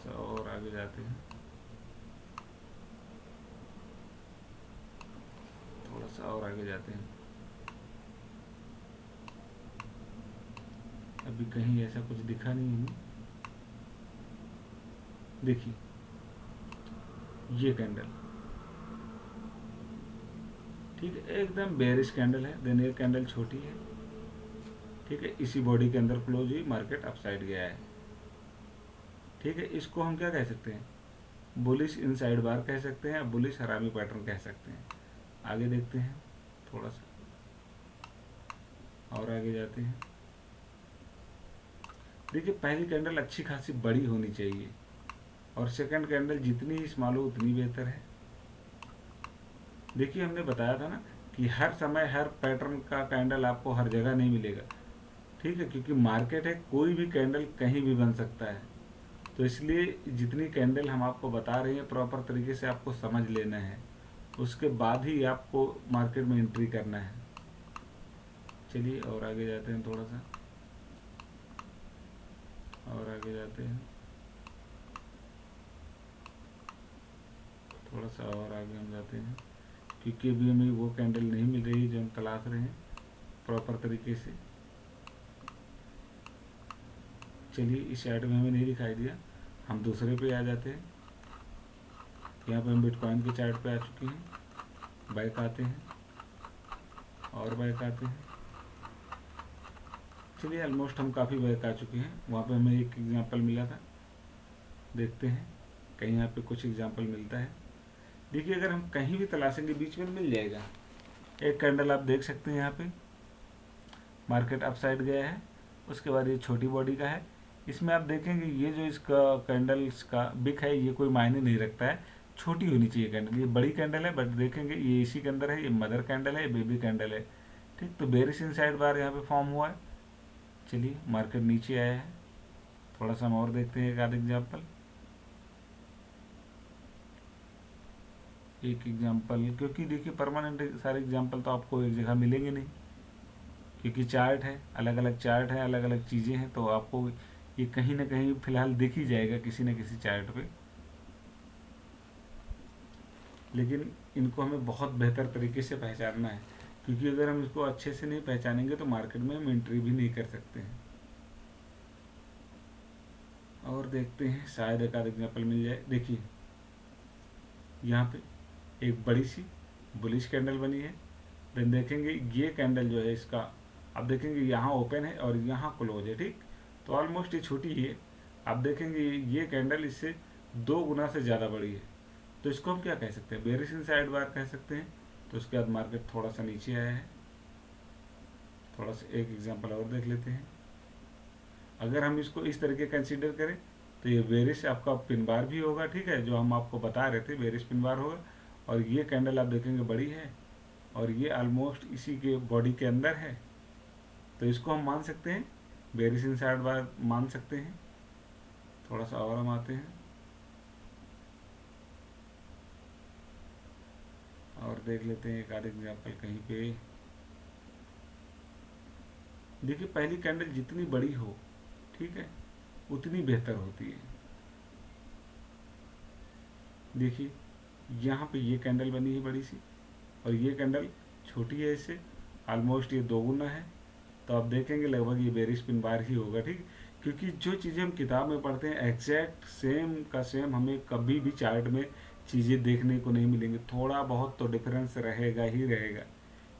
सा और आगे जाते हैं, थोड़ा सा और आगे जाते हैं। अभी कहीं ऐसा कुछ दिखा नहीं हमें। देखिए ये कैंडल, ठीक है, एकदम बेयरिश कैंडल है। देन ये कैंडल छोटी है, ठीक है, इसी बॉडी के अंदर क्लोज हुई, मार्केट अपसाइड गया है, ठीक है। इसको हम क्या कह सकते हैं, बुलिश इनसाइड बार कह सकते हैं, बुलिश हरामी पैटर्न कह सकते हैं। आगे देखते हैं, थोड़ा सा और आगे जाते हैं। देखिए पहली कैंडल अच्छी खासी बड़ी होनी चाहिए, और सेकंड कैंडल जितनी स्मॉल हो उतनी बेहतर है। देखिए हमने बताया था ना कि हर समय हर पैटर्न का कैंडल आपको हर जगह नहीं मिलेगा, ठीक है, क्योंकि मार्केट है, कोई भी कैंडल कहीं भी बन सकता है। तो इसलिए जितनी कैंडल हम आपको बता रहे हैं प्रॉपर तरीके से आपको समझ लेना है, उसके बाद ही आपको मार्केट में एंट्री करना है। चलिए और आगे जाते हैं, थोड़ा सा और आगे जाते हैं, थोड़ा सा और आगे हम जाते हैं, क्योंकि अभी हमें वो कैंडल नहीं मिल रही जो हम तलाश रहे हैं प्रॉपर तरीके से। चलिए इस चार्ट में हमें नहीं दिखाई दिया, हम दूसरे पे आ जाते हैं। यहाँ पे हम बिटकॉइन के चार्ट पे आ चुके हैं, बैक आते हैं और बैक आते हैं। चलिए ऑलमोस्ट हम काफ़ी बैक आ चुके हैं। वहाँ पे हमें एक एग्जांपल मिला था, देखते हैं कहीं यहाँ पे कुछ एग्जांपल मिलता है। देखिए अगर हम कहीं भी तलाशेंगे बीच में मिल जाएगा। एक कैंडल आप देख सकते हैं, यहाँ पे मार्केट अपसाइड गया है, उसके बाद ये छोटी बॉडी का है। इसमें आप देखेंगे ये जो इसका कैंडल्स का बिक है ये कोई मायने नहीं रखता है, छोटी होनी चाहिए कैंडल। ये बड़ी कैंडल है बट देखेंगे ये इसी के अंदर है, ये मदर कैंडल है, ये बेबी कैंडल है, ठीक। तो बेरिश इनसाइड बार यहाँ पे फॉर्म हुआ है। चलिए मार्केट नीचे आया है, थोड़ा सा हम और देखते हैं एक आध एग्जाम्पल। एक एग्जाम्पल, क्योंकि देखिए परमानेंट सारे एग्जाम्पल तो आपको एक जगह मिलेंगे नहीं, क्योंकि चार्ट है, अलग अलग चार्ट है, अलग अलग चीज़ें हैं, तो आपको ये कहीं ना कहीं फिलहाल दिख ही जाएगा किसी न किसी चार्ट पे। लेकिन इनको हमें बहुत बेहतर तरीके से पहचानना है, क्योंकि अगर हम इसको अच्छे से नहीं पहचानेंगे तो मार्केट में हम एंट्री भी नहीं कर सकते हैं। और देखते हैं शायद एक आध एग्जाम्पल मिल जाए। देखिए यहाँ पे एक बड़ी सी बुलिश कैंडल बनी है। देन देखेंगे ये कैंडल जो है इसका, आप देखेंगे यहाँ ओपन है और यहाँ क्लोज है, ठीक। तो ऑलमोस्ट ये छोटी ही है। आप देखेंगे ये कैंडल इससे 2 गुना से ज़्यादा बड़ी है, तो इसको हम क्या कह सकते हैं, बेरिश इनसाइड बार कह सकते हैं। तो उसके बाद मार्केट थोड़ा सा नीचे आया है। थोड़ा सा एक एग्जांपल और देख लेते हैं। अगर हम इसको इस तरीके कंसीडर करें तो ये बेरिश आपका पिन बार भी होगा, ठीक है, जो हम आपको बता रहे थे बेरिश पिन बार होगा। और ये कैंडल आप देखेंगे बड़ी है और ये ऑलमोस्ट इसी के बॉडी के अंदर है, तो इसको हम मान सकते हैं बेरिश इनसाइड बार मान सकते हैं। थोड़ा सा और हम आते हैं और देख लेते हैं एक आध एग्जाम्पल कहीं पे। देखिए पहली कैंडल जितनी बड़ी हो, ठीक है, उतनी बेहतर होती है। देखिए यहाँ पे ये कैंडल बनी है बड़ी सी और ये कैंडल छोटी है इससे, ऑलमोस्ट ये 2 गुना है। तो आप देखेंगे लगभग ये बेरिश पिन बार ही होगा, ठीक। क्योंकि जो चीज़ें हम किताब में पढ़ते हैं एग्जैक्ट सेम का सेम हमें कभी भी चार्ट में चीज़ें देखने को नहीं मिलेंगी। थोड़ा बहुत तो डिफरेंस रहेगा ही रहेगा,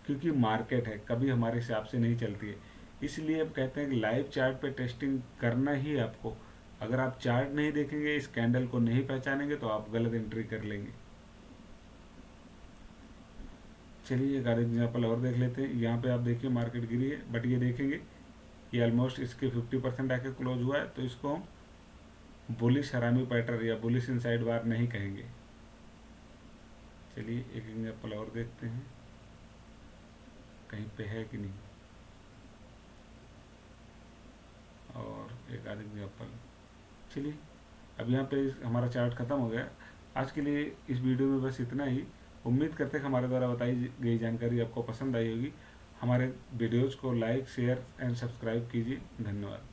क्योंकि मार्केट है, कभी हमारे हिसाब से नहीं चलती है। इसलिए अब कहते हैं कि लाइव चार्ट पे टेस्टिंग करना ही आपको। अगर आप चार्ट नहीं देखेंगे, इस कैंडल को नहीं पहचानेंगे, तो आप गलत एंट्री कर लेंगे। चलिए एक आध एग्जाम्पल और देख लेते हैं। यहाँ पे आप देखिए मार्केट गिरी है, बट ये देखेंगे ये ऑलमोस्ट इसके 50% आके क्लोज हुआ है, तो इसको हम बुलिश हरामी पैटर्न या बुलिश इनसाइड बार नहीं कहेंगे। चलिए एक एग्जाम्पल और देखते हैं कहीं पे है कि नहीं, और एक आध एग्जाम्पल। चलिए अब यहाँ पे हमारा चार्ट ख़त्म हो गया। आज के लिए इस वीडियो में बस इतना ही। उम्मीद करते हैं कि हमारे द्वारा बताई गई जानकारी आपको पसंद आई होगी। हमारे वीडियोज़ को लाइक शेयर एंड सब्सक्राइब कीजिए। धन्यवाद।